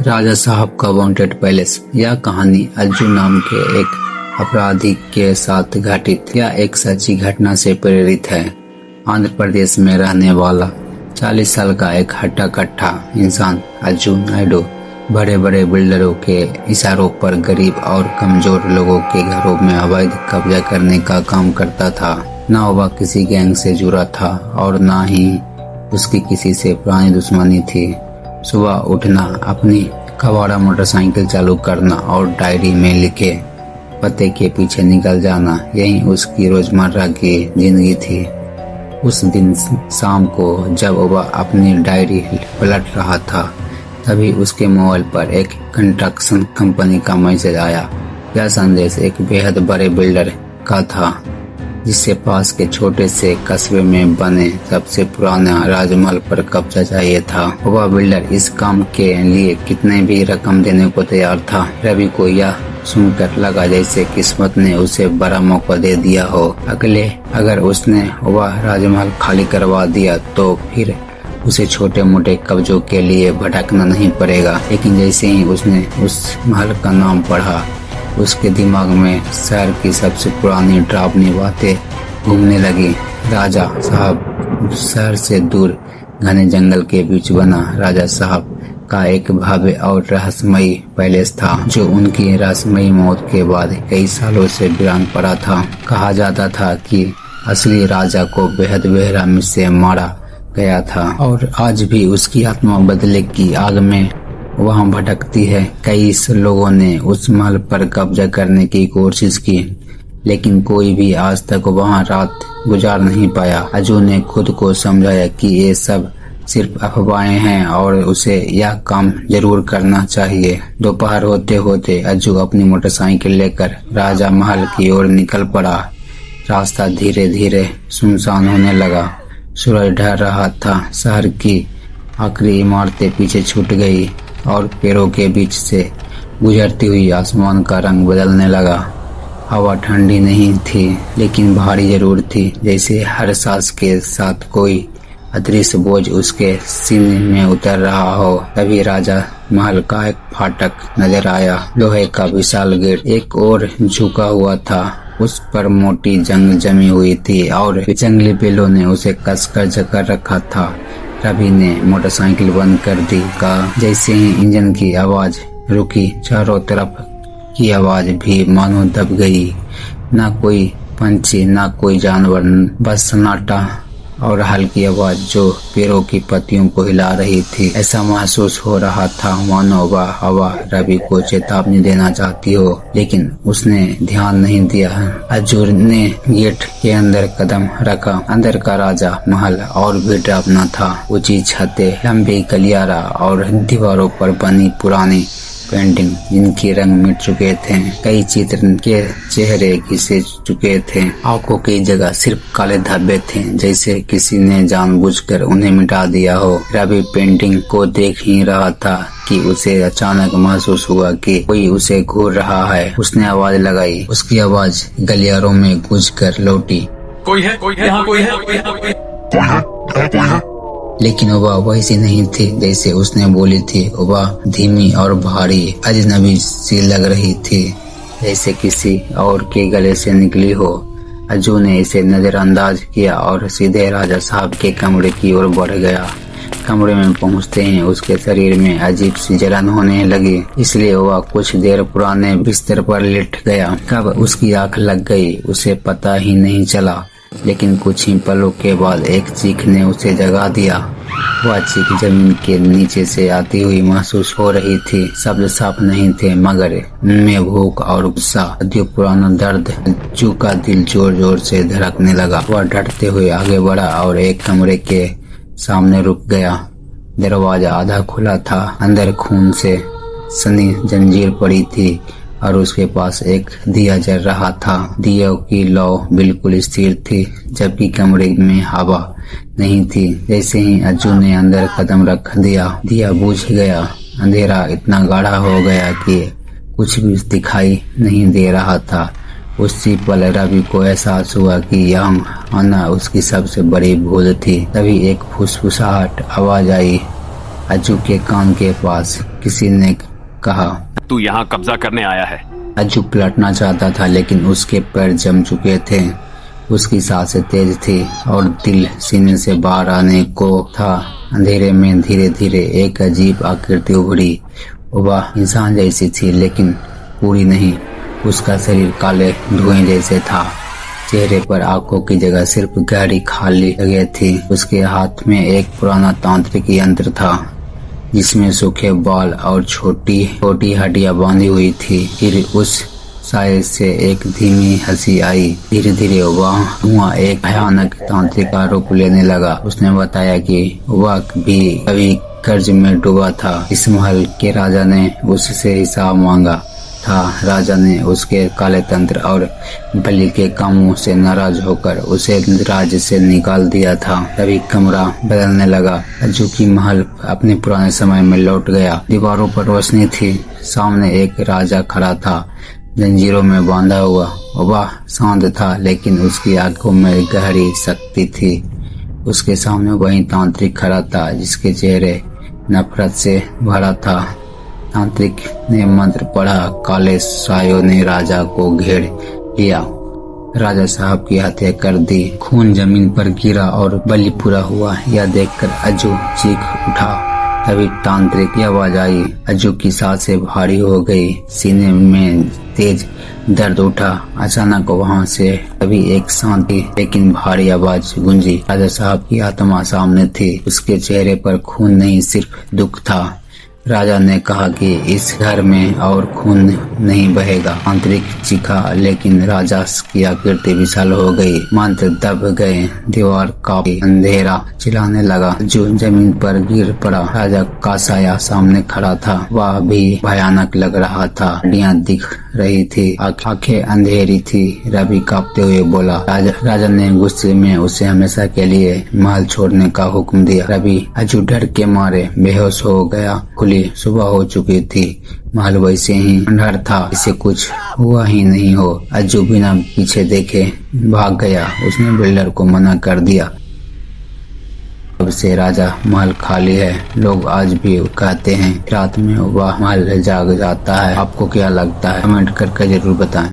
राजा साहब का wanted palace. यह कहानी अज्जू नाम के एक अपराधी के साथ घटित या एक सच्ची घटना से प्रेरित है। आंध्र प्रदेश में रहने वाला 40 साल का एक हट्टा कट्टा इंसान अज्जू नायडू बड़े बड़े बिल्डरों के इशारों पर गरीब और कमजोर लोगों के घरों में अवैध कब्जा करने का काम करता था। न वह किसी गैंग से जुड़ा था और न ही उसकी किसी से पुरानी दुश्मनी थी। सुबह उठना, अपनी कबाड़ा मोटरसाइकिल चालू करना और डायरी में लिखे पते के पीछे निकल जाना, यही उसकी रोजमर्रा की जिंदगी थी। उस दिन शाम को जब वह अपनी डायरी पलट रहा था, तभी उसके मोबाइल पर एक कंस्ट्रक्शन कंपनी का मैसेज आया। यह संदेश एक बेहद बड़े बिल्डर का था, जिससे पास के छोटे से कस्बे में बने सबसे पुराना राजमहल पर कब्जा चाहिए था। वह बिल्डर इस काम के लिए कितने भी रकम देने को तैयार था। रवि को यह सुनकर लगा जैसे किस्मत ने उसे बड़ा मौका दे दिया हो। अगर उसने वह राजमहल खाली करवा दिया तो फिर उसे छोटे मोटे कब्जों के लिए भटकना नहीं पड़ेगा। लेकिन जैसे ही उसने उस महल का नाम पढ़ा, उसके दिमाग में शहर की सबसे पुरानी डरावनी बातें घूमने लगी। राजा साहब शहर से दूर घने जंगल के बीच बना राजा साहब का एक भव्य और रहस्यमयी पैलेस था, जो उनकी रहस्यमयी मौत के बाद कई सालों से वीरान पड़ा था। कहा जाता था कि असली राजा को बेहद बेरहमी से मारा गया था और आज भी उसकी आत्मा बदले की आग में वहां भटकती है। कई लोगों ने उस महल पर कब्जा करने की कोशिश की, लेकिन कोई भी आज तक वहां रात गुजार नहीं पाया। अज्जू ने खुद को समझाया कि ये सब सिर्फ अफवाहें हैं और उसे यह काम जरूर करना चाहिए। दोपहर होते होते अज्जू अपनी मोटरसाइकिल लेकर राजा महल की ओर निकल पड़ा। रास्ता धीरे धीरे सुनसान होने लगा। सूरज ढल रहा था। शहर की आखिरी इमारतें पीछे छूट गई और पेड़ों के बीच से गुजरती हुई आसमान का रंग बदलने लगा। हवा ठंडी नहीं थी, लेकिन भारी जरूर थी, जैसे हर सांस के साथ कोई अदृश्य बोझ उसके सीने में उतर रहा हो। तभी राजा महल का एक फाटक नजर आया। लोहे का विशाल गेट एक ओर झुका हुआ था। उस पर मोटी जंग जमी हुई थी और जंगली बिल्लों ने उसे कसकर जकड़ रखा था। रवि ने मोटरसाइकिल बंद कर दी। जैसे ही इंजन की आवाज रुकी, चारों तरफ की आवाज भी मानो दब गई। ना कोई पंछी, ना कोई जानवर, बस सन्नाटा और हल्की आवाज जो पेड़ों की पत्तियों को हिला रही थी। ऐसा महसूस हो रहा था मानो वह हवा रवि को चेतावनी देना चाहती हो, लेकिन उसने ध्यान नहीं दिया। अज्जू ने गेट के अंदर कदम रखा। अंदर का राजा महल और भी डरावना था। ऊंची छतें, लंबी गलियारा और दीवारों पर बनी पुरानी पेंटिंग जिनके रंग मिट चुके थे। कई चित्र के चेहरे घिसे चुके थे। आंखों की जगह सिर्फ काले धब्बे थे, जैसे किसी ने जानबूझकर उन्हें मिटा दिया हो। रवि पेंटिंग को देख ही रहा था कि उसे अचानक महसूस हुआ कि कोई उसे घूर रहा है। उसने आवाज लगाई। उसकी आवाज गलियारों में गूंजकर लौटी, कोई है, यहाँ कोई है। लेकिन वह वैसी नहीं थी जैसे उसने बोली थी। वह धीमी और भारी अजनबी सी लग रही थी, जैसे किसी और के गले से निकली हो। अज्जू ने इसे नजरअंदाज किया और सीधे राजा साहब के कमरे की ओर बढ़ गया। कमरे में पहुंचते ही उसके शरीर में अजीब सी जलन होने लगी, इसलिए वह कुछ देर पुराने बिस्तर पर लेट गया। कब उसकी आंख लग गई उसे पता ही नहीं चला, लेकिन कुछ ही पलों के बाद एक चीख ने उसे जगा दिया। वह चीख जमीन के नीचे से आती हुई महसूस हो रही थी। शब्द साफ नहीं थे, मगर उनमें भूख और गुस्सा, सदियों पुराना दर्द। अज्जू का दिल जोर जोर से धड़कने लगा। वह डरते हुए आगे बढ़ा और एक कमरे के सामने रुक गया। दरवाजा आधा खुला था। अंदर खून से सनी जंजीर पड़ी थी और उसके पास एक दिया जल रहा था। दिया की लौ बिल्कुल स्थिर थी, जबकि कमरे में हवा नहीं थी। जैसे ही अज्जू ने अंदर कदम रख दिया, दिया बुझ गया। अंधेरा इतना गाढ़ा हो गया कि कुछ भी दिखाई नहीं दे रहा था। उसी पल रवि को एहसास हुआ कि यह आना उसकी सबसे बड़ी भूल थी। तभी एक फुसफुसाहट आवाज आई अज्जू के कान के पास, किसी ने कहा, तू यहाँ कब्जा करने आया है। अज्जू पलटना चाहता था लेकिन उसके पैर जम चुके थे। उसकी सांसें तेज थी और दिल सीने से बाहर आने को था। अंधेरे में धीरे धीरे एक अजीब आकृति उभरी। वह इंसान जैसी थी लेकिन पूरी नहीं। उसका शरीर काले धुएं जैसे था। चेहरे पर आंखों की जगह सिर्फ गहरी खाली जगह थी। उसके हाथ में एक पुराना तांत्रिक यंत्र था जिसमें सूखे बाल और छोटी छोटी हड्डियां बांधी हुई थी। फिर उस साय से एक धीमी हंसी आई। धीरे धीरे वह धुआं एक भयानक तांत्रिक का रूप लेने लगा। उसने बताया कि वह भी कभी कर्ज में डूबा था। इस महल के राजा ने उससे हिसाब मांगा था। राजा ने उसके काले तंत्र और बलि के कामों से नाराज होकर उसे राज्य से निकाल दिया था। तभी कमरा बदलने लगा। अज्जू की महल अपने पुराने समय में लौट गया। दीवारों पर रोशनी थी। सामने एक राजा खड़ा था, जंजीरों में बांधा हुआ। वह शांत था लेकिन उसकी आंखों में गहरी शक्ति थी। उसके सामने वही तांत्रिक खड़ा था जिसके चेहरे नफरत से भरा था। तांत्रिक ने मंत्र पढ़ा। काले सायों ने राजा को घेर लिया। राजा साहब की हत्या कर दी। खून जमीन पर गिरा और बलि पूरा हुआ। यह देखकर अज्जू चीख उठा। तभी तांत्रिक की आवाज आई। अज्जू की सांसें भारी हो गई। सीने में तेज दर्द उठा। अचानक वहां से तभी एक शांति लेकिन भारी आवाज गूंजी। राजा साहब की आत्मा सामने थी। उसके चेहरे पर खून नहीं सिर्फ दुख था। राजा ने कहा कि इस घर में और खून नहीं बहेगा। तांत्रिक चीखा लेकिन राजा की आकृति विशाल हो गई। मंत्र दब गए। दीवार कांपी। अंधेरा चिल्लाने लगा। जो जमीन पर गिर पड़ा। राजा का साया सामने खड़ा था। वह भी भयानक लग रहा था। हड्डियां दिख रही थी। आंखें अंधेरी थी। रवि कांपते हुए बोला। राजा ने गुस्से में उसे हमेशा के लिए महल छोड़ने का हुक्म दिया। रवि अज्जू डर के मारे बेहोश हो गया। खुली सुबह हो चुकी थी। महल वैसे ही अंधार था, इसे कुछ हुआ ही नहीं हो। अज्जू बिना पीछे देखे भाग गया। उसने बिल्डर को मना कर दिया। अब से राजा महल खाली है। लोग आज भी कहते हैं रात में वह महल जाग जाता है। आपको क्या लगता है? कमेंट करके जरूर बताएं।